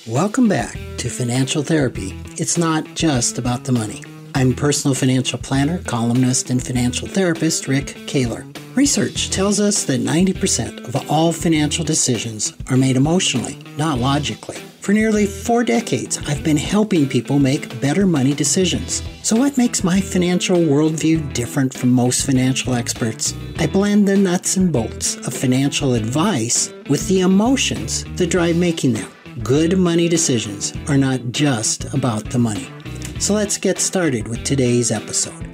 Welcome back to Financial Therapy. It's not just about the money. I'm personal financial planner, columnist, and financial therapist Rick Kahler. Research tells us that 90% of all financial decisions are made emotionally, not logically. For nearly 4 decades, I've been helping people make better money decisions. So what makes my financial worldview different from most financial experts? I blend the nuts and bolts of financial advice with the emotions that drive making them. Good money decisions are not just about the money. So let's get started with today's episode.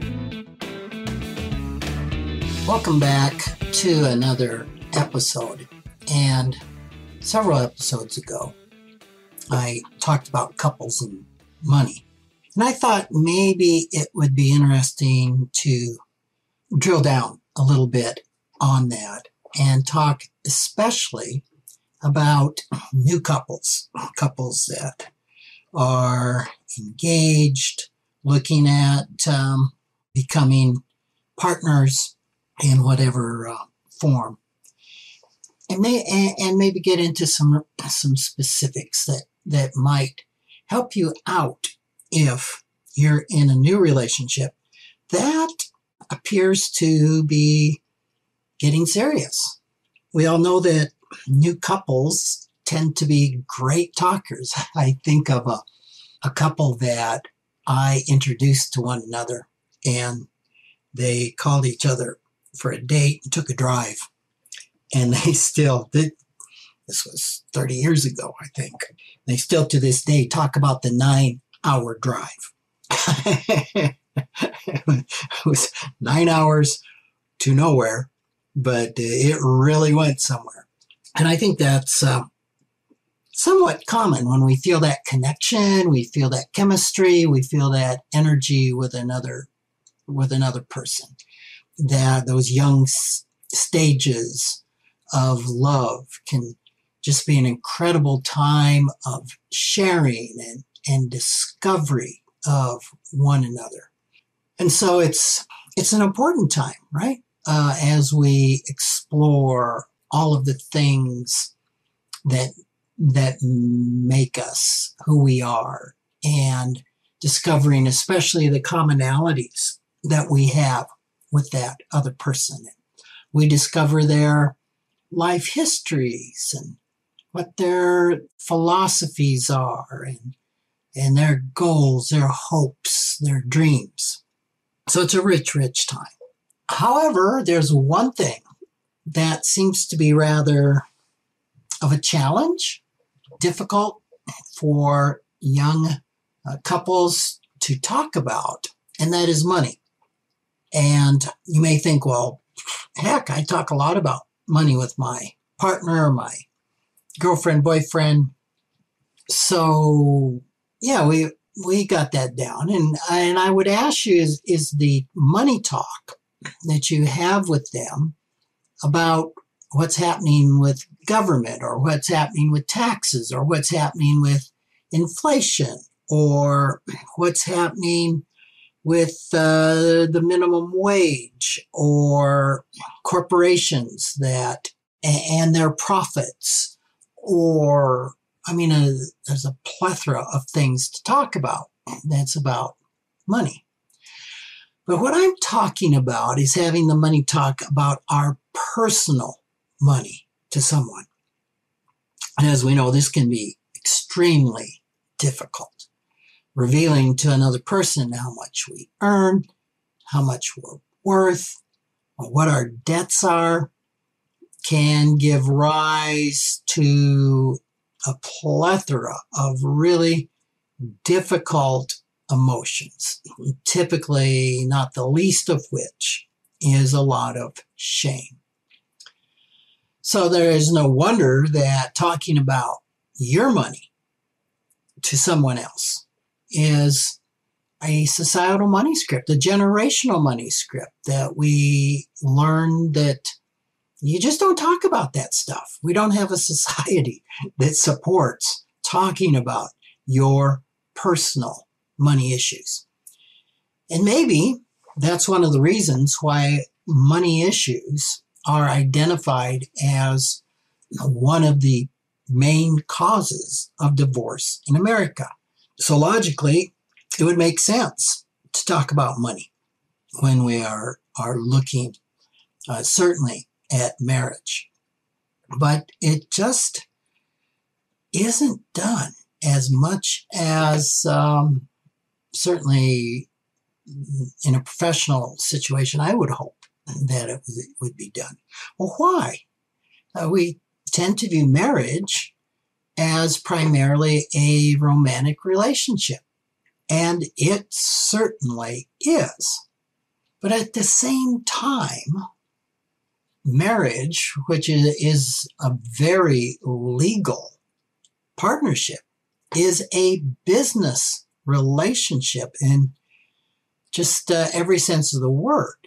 Welcome back to another episode. And several episodes ago, I talked about couples and money. And I thought maybe it would be interesting to drill down a little bit on that and talk especially about new couples that are engaged, looking at becoming partners in whatever form. And maybe get into some specifics that might help you out if you're in a new relationship that appears to be getting serious. We all know that new couples tend to be great talkers. I think of a couple that I introduced to one another, and they called each other for a date and took a drive. And they still did. This was 30 years ago, I think. They still to this day talk about the 9-hour drive. It was 9 hours to nowhere, but it really went somewhere. And I think that's somewhat common when we feel that connection, we feel that chemistry, we feel that energy with another person. That those young stages of love can just be an incredible time of sharing and discovery of one another. And so it's an important time, right? As we explore all of the things that make us who we are, and discovering especially the commonalities that we have with that other person. We discover their life histories and what their philosophies are and their goals, their hopes, their dreams. So it's a rich, rich time. However, there's one thing that seems to be rather of a challenge, difficult for young couples to talk about, and that is money. And you may think, well, heck, I talk a lot about money with my partner, my girlfriend, boyfriend. So, yeah, we got that down. And I would ask you, is the money talk that you have with them about what's happening with government, or what's happening with taxes, or what's happening with inflation, or what's happening with the minimum wage, or corporations and their profits, or, there's a plethora of things to talk about that's about money. But what I'm talking about is having the money talk about our personal money to someone. And as we know, this can be extremely difficult. Revealing to another person how much we earn, how much we're worth, or what our debts are, can give rise to a plethora of really difficult emotions, typically not the least of which is a lot of shame. So there is no wonder that talking about your money to someone else is a societal money script, a generational money script that we learn that you just don't talk about that stuff. We don't have a society that supports talking about your personal money issues. And maybe that's one of the reasons why money issues are identified as one of the main causes of divorce in America. So logically, it would make sense to talk about money when we are looking certainly at marriage. But it just isn't done as much as certainly in a professional situation, I would hope that it would be done. Well, why? We tend to view marriage as primarily a romantic relationship, and it certainly is. But at the same time, marriage, which is a very legal partnership, is a business relationship in just every sense of the word.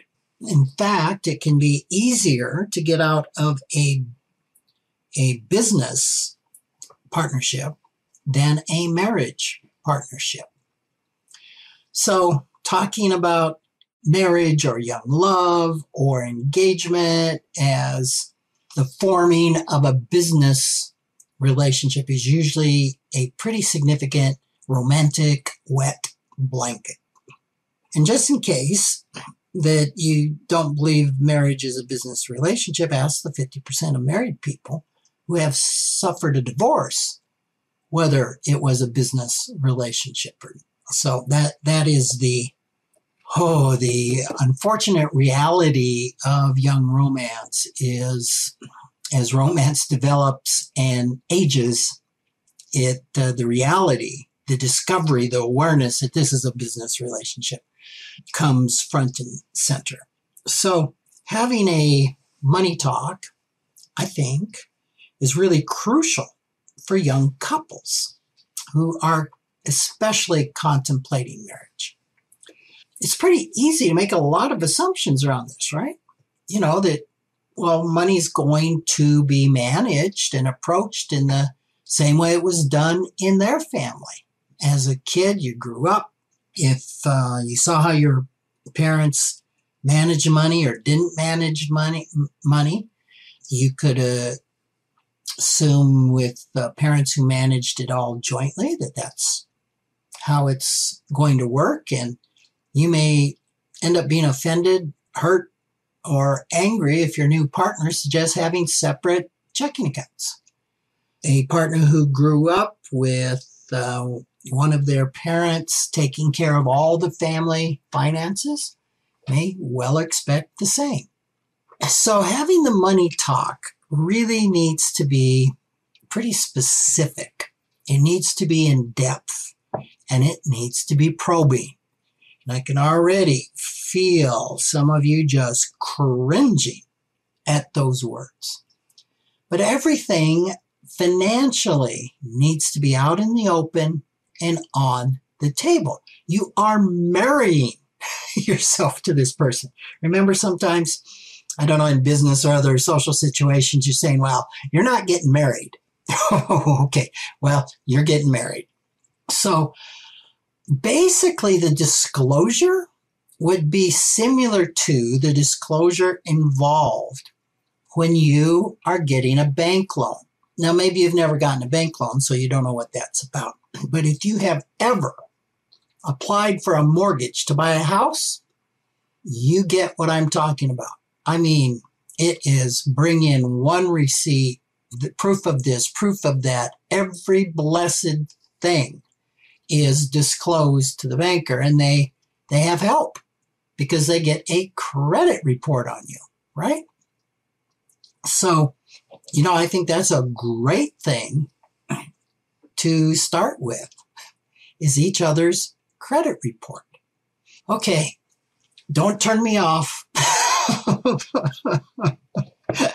In fact, it can be easier to get out of a business partnership than a marriage partnership. So talking about marriage or young love or engagement as the forming of a business relationship is usually a pretty significant romantic wet blanket. And just in case that you don't believe marriage is a business relationship, ask the 50% of married people who have suffered a divorce whether it was a business relationship. So that is the unfortunate reality of young romance is, as romance develops and ages, the reality, the discovery, the awareness that this is a business relationship comes front and center. So having a money talk, I think, is really crucial for young couples who are especially contemplating marriage. It's pretty easy to make a lot of assumptions around this, right? You know, that, well, money's going to be managed and approached in the same way it was done in their family. As a kid, you grew up. If you saw how your parents managed money or didn't manage money, you could assume with parents who managed it all jointly that that's how it's going to work. And you may end up being offended, hurt, or angry if your new partner suggests having separate checking accounts. A partner who grew up with one of their parents taking care of all the family finances may well expect the same. So having the money talk really needs to be pretty specific. It needs to be in depth, and it needs to be probing. And I can already feel some of you just cringing at those words. But everything financially needs to be out in the open and on the table. You are marrying yourself to this person. Remember, sometimes, I don't know, in business or other social situations, you're saying, well, you're not getting married. Okay, well, you're getting married. So basically, the disclosure would be similar to the disclosure involved when you are getting a bank loan. Now, maybe you've never gotten a bank loan, so you don't know what that's about. But if you have ever applied for a mortgage to buy a house, you get what I'm talking about. I mean, it is bring in one receipt, the proof of this, proof of that. Every blessed thing is disclosed to the banker, and they have help because they get a credit report on you, right? So, you know, I think that's a great thing to start with, is each other's credit report. Okay, don't turn me off.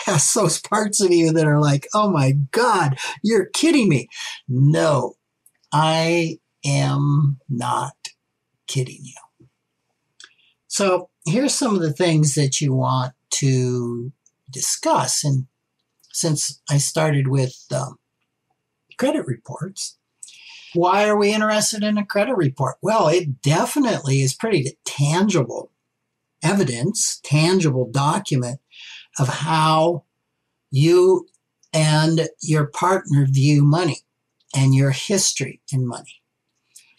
Ask those parts of you that are like, oh my God, you're kidding me. No, I am not kidding you. So here's some of the things that you want to discuss. And since I started with credit reports, why are we interested in a credit report? Well, it definitely is pretty tangible evidence, tangible document of how you and your partner view money and your history in money.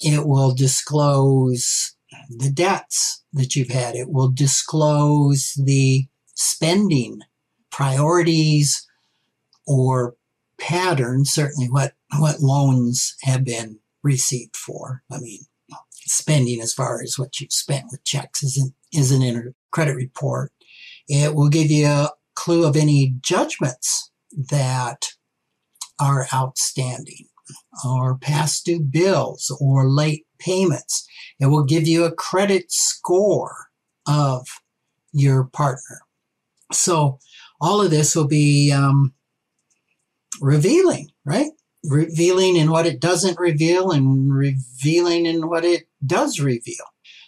It will disclose the debts that you've had. It will disclose the spending priorities or patterns, certainly what loans have been received for. I mean, spending as far as what you've spent with checks isn't in a credit report. It will give you a clue of any judgments that are outstanding, or past due bills, or late payments. It will give you a credit score of your partner. So all of this will be revealing, right? Revealing in what it doesn't reveal and revealing in what it does reveal.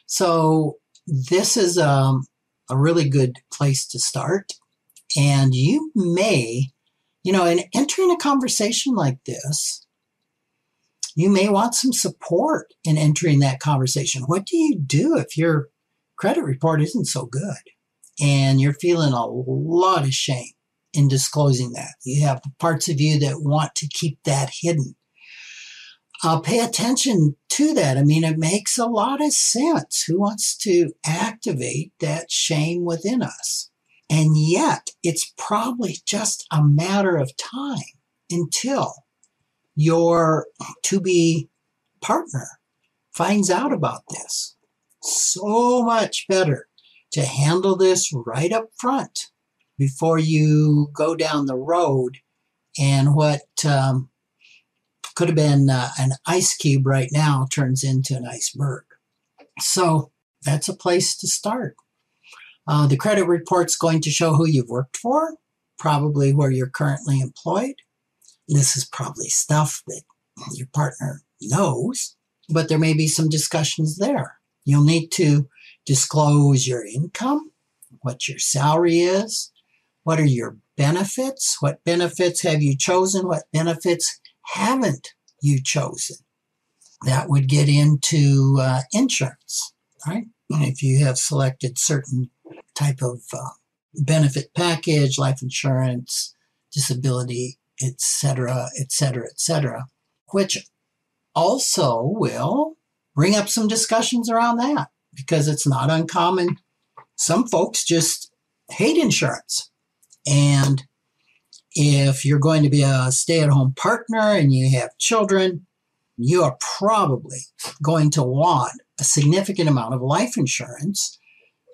So this is a really good place to start. And you may, in entering a conversation like this, you may want some support in entering that conversation. What do you do if your credit report isn't so good and you're feeling a lot of shame in disclosing that? You have parts of you that want to keep that hidden. Pay attention to that. I mean, it makes a lot of sense. Who wants to activate that shame within us? And yet, it's probably just a matter of time until your to-be partner finds out about this. So much better to handle this right up front before you go down the road and what could have been an ice cube right now turns into an iceberg. So that's a place to start. The credit report's going to show who you've worked for, probably where you're currently employed. This is probably stuff that your partner knows, but there may be some discussions there. You'll need to disclose your income, what your salary is, what are your benefits, what benefits have you chosen, what benefits haven't you chosen. That would get into insurance, right? If you have selected certain type of benefit package, life insurance, disability, etc., etc., etc., which also will bring up some discussions around that, because it's not uncommon. Some folks just hate insurance. And if you're going to be a stay-at-home partner and you have children, you are probably going to want a significant amount of life insurance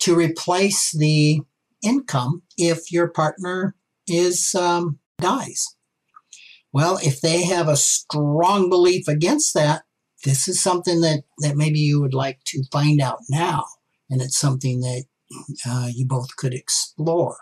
to replace the income if your partner dies. Well, if they have a strong belief against that, this is something that maybe you would like to find out now, and it's something that you both could explore.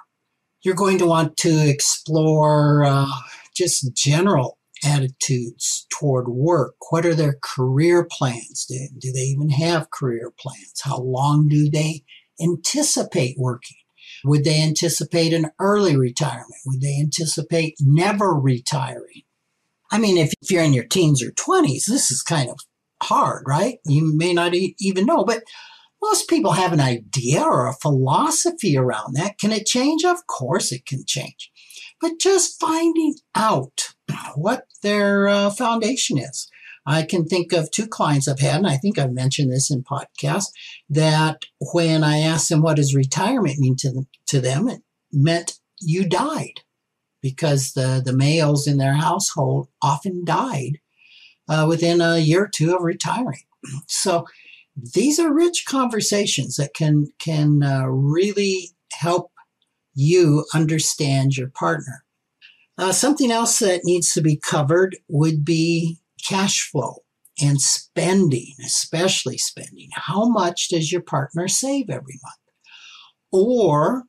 You're going to want to explore just general attitudes toward work. What are their career plans? Do they even have career plans? How long do they anticipate working? Would they anticipate an early retirement? Would they anticipate never retiring? I mean, if you're in your teens or 20s, this is kind of hard, right? You may not even know, but most people have an idea or a philosophy around that. Can it change? Of course it can change. But just finding out what their foundation is. I can think of two clients I've had, and I think I've mentioned this in podcasts, that when I asked them what does retirement mean to them, it meant you died, because the males in their household often died within a year or two of retiring. So these are rich conversations that can really help you understand your partner. Something else that needs to be covered would be cash flow and spending, especially spending. How much does your partner save every month? Or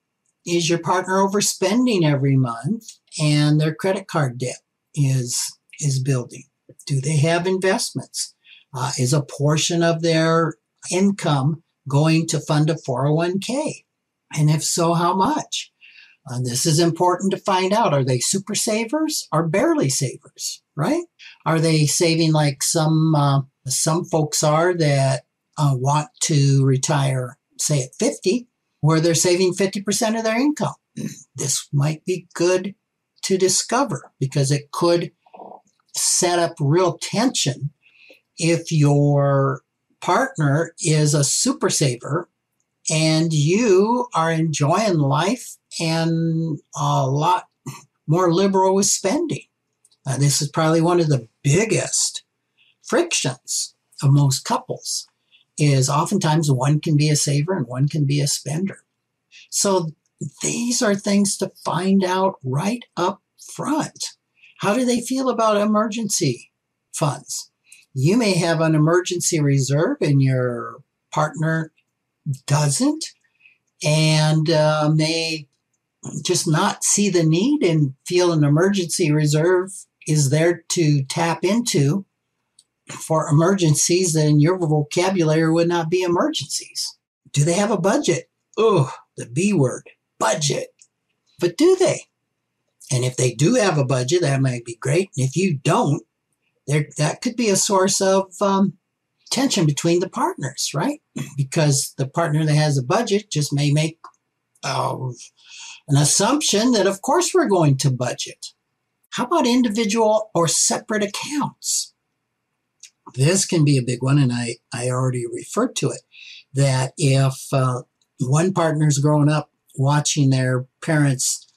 is your partner overspending every month and their credit card debt is building? Do they have investments? Is a portion of their income going to fund a 401k? And if so, how much? This is important to find out. Are they super savers or barely savers, right? Are they saving like some folks are that want to retire, say at 50, where they're saving 50% of their income? This might be good to discover, because it could set up real tension if your partner is a super saver and you are enjoying life and a lot more liberal with spending. This is probably one of the biggest frictions of most couples, is oftentimes one can be a saver and one can be a spender. So these are things to find out right up front. How do they feel about emergency funds? You may have an emergency reserve and your partner doesn't, and may just not see the need and feel an emergency reserve is there to tap into for emergencies that in your vocabulary would not be emergencies. Do they have a budget? Oh, the B word, budget. But do they? And if they do have a budget, that might be great. And if you don't, that could be a source of tension between the partners, right? Because the partner that has a budget just may make an assumption that, of course, we're going to budget. How about individual or separate accounts? This can be a big one, and I already referred to it, that if one partner's grown up watching their parents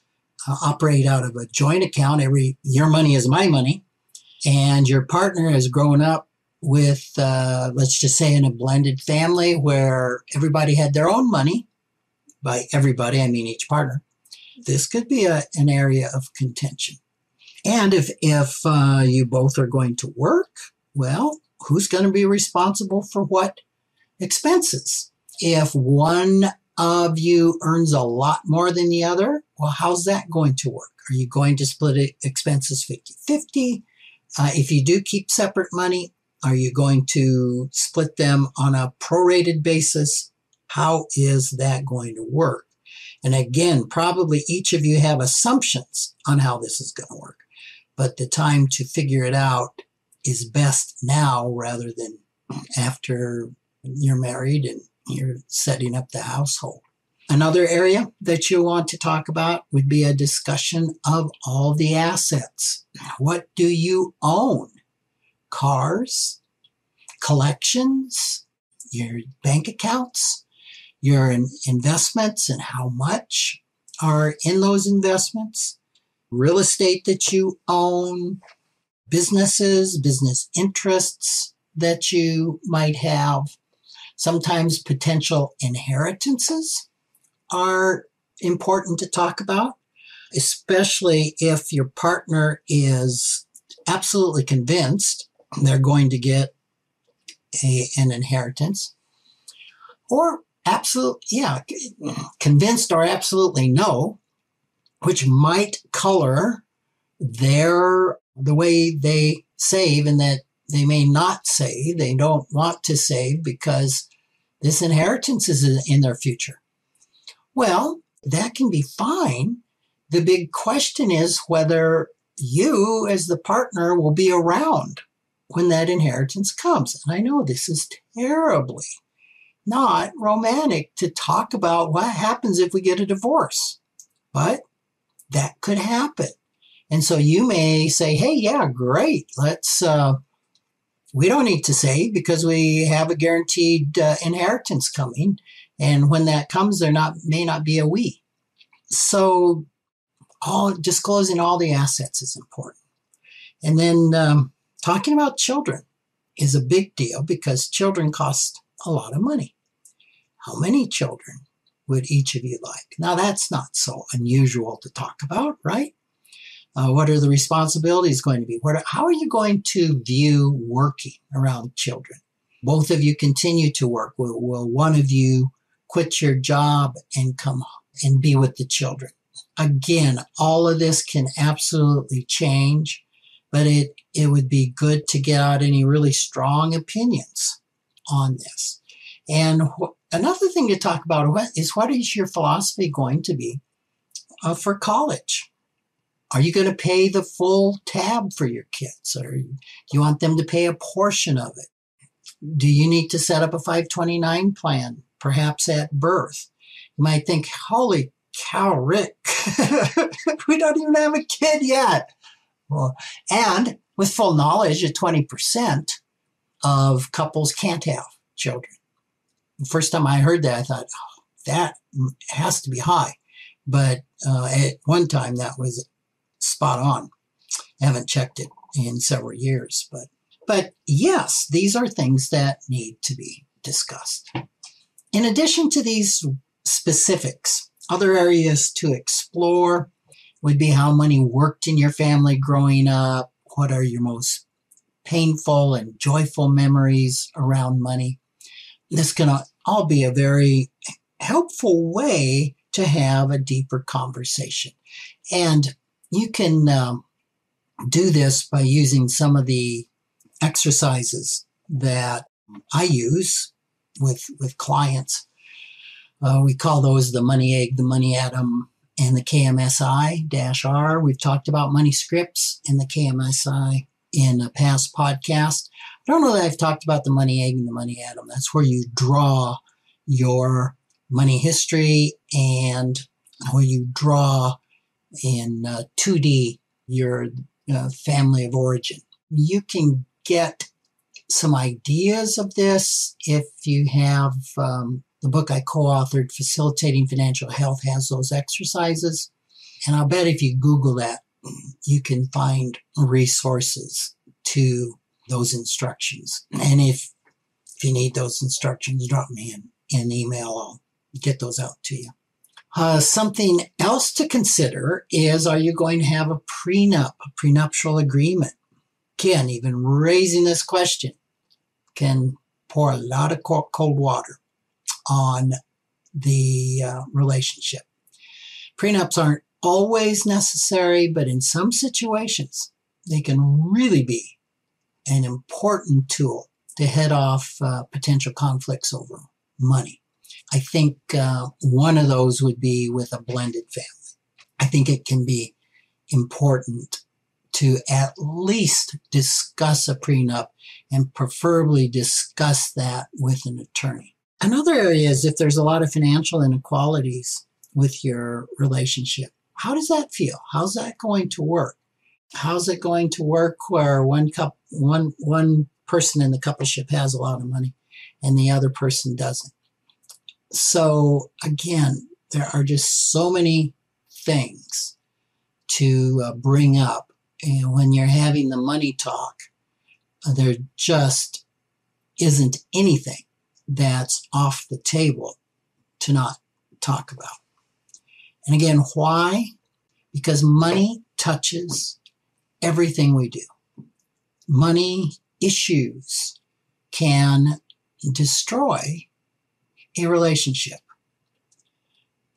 operate out of a joint account, your money is my money, and your partner has grown up with, let's just say, in a blended family where everybody had their own money. By everybody, I mean each partner. This could be an area of contention. And if you both are going to work, well, who's going to be responsible for what expenses? If one of you earns a lot more than the other, well, how's that going to work? Are you going to split expenses 50-50? If you do keep separate money, are you going to split them on a prorated basis? How is that going to work? And again, probably each of you have assumptions on how this is going to work, but the time to figure it out is best now rather than after you're married and you're setting up the household. Another area that you want to talk about would be a discussion of all the assets. What do you own? Cars, collections, your bank accounts, your investments, and how much are in those investments, real estate that you own, businesses, business interests that you might have. Sometimes potential inheritances are important to talk about, especially if your partner is absolutely convinced they're going to get an inheritance, or convinced or absolutely no, which might color the way they save, and that they may not save. They don't want to save because this inheritance is in their future. Well, that can be fine. The big question is whether you as the partner will be around when that inheritance comes. And I know this is terribly not romantic to talk about what happens if we get a divorce, but that could happen. And so you may say, hey, yeah, great. We don't need to save because we have a guaranteed inheritance coming. And when that comes, may not be a we. So disclosing all the assets is important. And then talking about children is a big deal because children cost a lot of money. How many children would each of you like? Now, that's not so unusual to talk about, right? What are the responsibilities going to be? How are you going to view working around children? Both of you continue to work. Will one of you quit your job and come and be with the children? Again, all of this can absolutely change, but it would be good to get out any really strong opinions on this. And another thing to talk about is what is your philosophy going to be for college? Are you going to pay the full tab for your kids, or do you want them to pay a portion of it? Do you need to set up a 529 plan, perhaps at birth? You might think, holy cow, Rick, we don't even have a kid yet. Well, and with full knowledge that 20% of couples can't have children. The first time I heard that, I thought, oh, that has to be high. But at one time, that was spot on. I haven't checked it in several years. But yes, these are things that need to be discussed. In addition to these specifics, other areas to explore would be how money worked in your family growing up. What are your most painful and joyful memories around money? This can all be a very helpful way to have a deeper conversation. And you can do this by using some of the exercises that I use with clients. We call those the money egg, the money atom, and the KMSI-R. We've talked about money scripts and the KMSI in a past podcast. I don't know that I've talked about the money egg and the money atom. That's where you draw your money history and where you draw in 2D your family of origin. You can get some ideas of this if you have the book I co-authored, Facilitating Financial Health, has those exercises. And I'll bet if you Google that, you can find resources to those instructions. And if you need those instructions, drop me an email. I'll get those out to you. Something else to consider is, are you going to have a prenup, a prenuptial agreement? Again, even raising this question can pour a lot of cold water on the relationship. Prenups aren't always necessary, but in some situations, they can really be an important tool to head off potential conflicts over money. I think one of those would be with a blended family. I think it can be important to at least discuss a prenup and preferably discuss that with an attorney. Another area is if there's a lot of financial inequalities with your relationship. How does that feel? How's that going to work? How's it going to work where one person in the coupleship has a lot of money and the other person doesn't? So again, there are just so many things to bring up. And when you're having the money talk, there just isn't anything that's off the table to not talk about. And again, why? Because money touches everything we do. Money issues can destroy a relationship.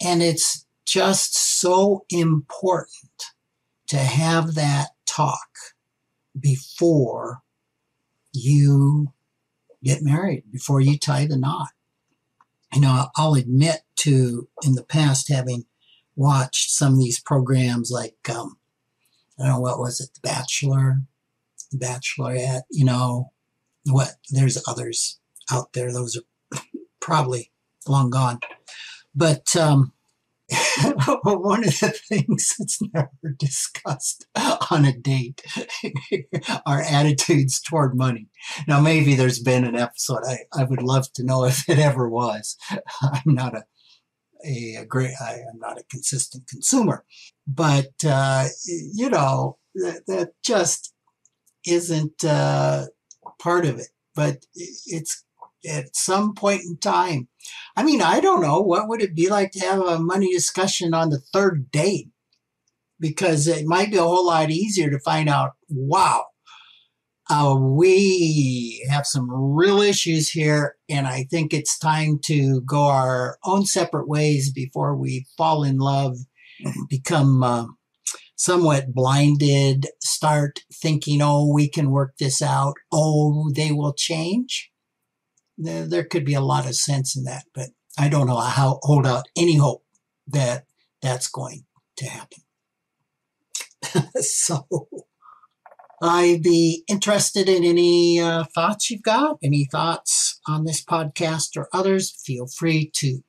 And it's just so important to have that talk before you get married, before you tie the knot. You know, I'll admit to, in the past, having watched some of these programs like, I don't know, what was it? The Bachelor, The Bachelorette, you know, there's others out there. Those are probably long gone. But one of the things that's never discussed on a date are attitudes toward money. Now, maybe there's been an episode. I would love to know if it ever was. I'm not I'm not a consistent consumer, but you know, that just isn't part of it. But it's at some point in time. I mean, I don't know. What would it be like to have a money discussion on the third date? Because it might be a whole lot easier to find out, wow, we have some real issues here, and I think it's time to go our own separate ways before we fall in love, become somewhat blinded, start thinking, oh, we can work this out. Oh, they will change. There could be a lot of sense in that, but I don't know how hold out any hope that that's going to happen. So I'd be interested in any thoughts you've got, any thoughts on this podcast or others. Feel free to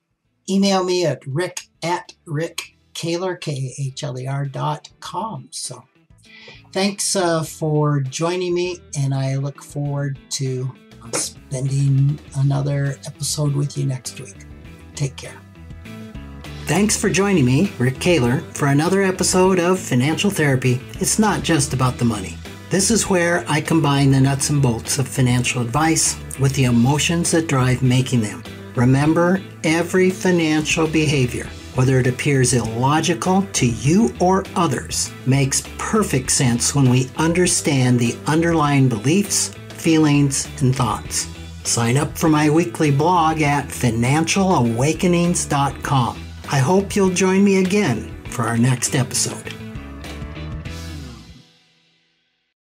email me at rick@rickkahler, KHLER.com. So thanks for joining me, and I look forward to spending another episode with you next week. Take care. Thanks for joining me, Rick Kahler, for another episode of Financial Therapy. It's not just about the money. This is where I combine the nuts and bolts of financial advice with the emotions that drive making them. Remember, every financial behavior, whether it appears illogical to you or others, makes perfect sense when we understand the underlying beliefs, feelings, and thoughts. Sign up for my weekly blog at financialawakenings.com. I hope you'll join me again for our next episode.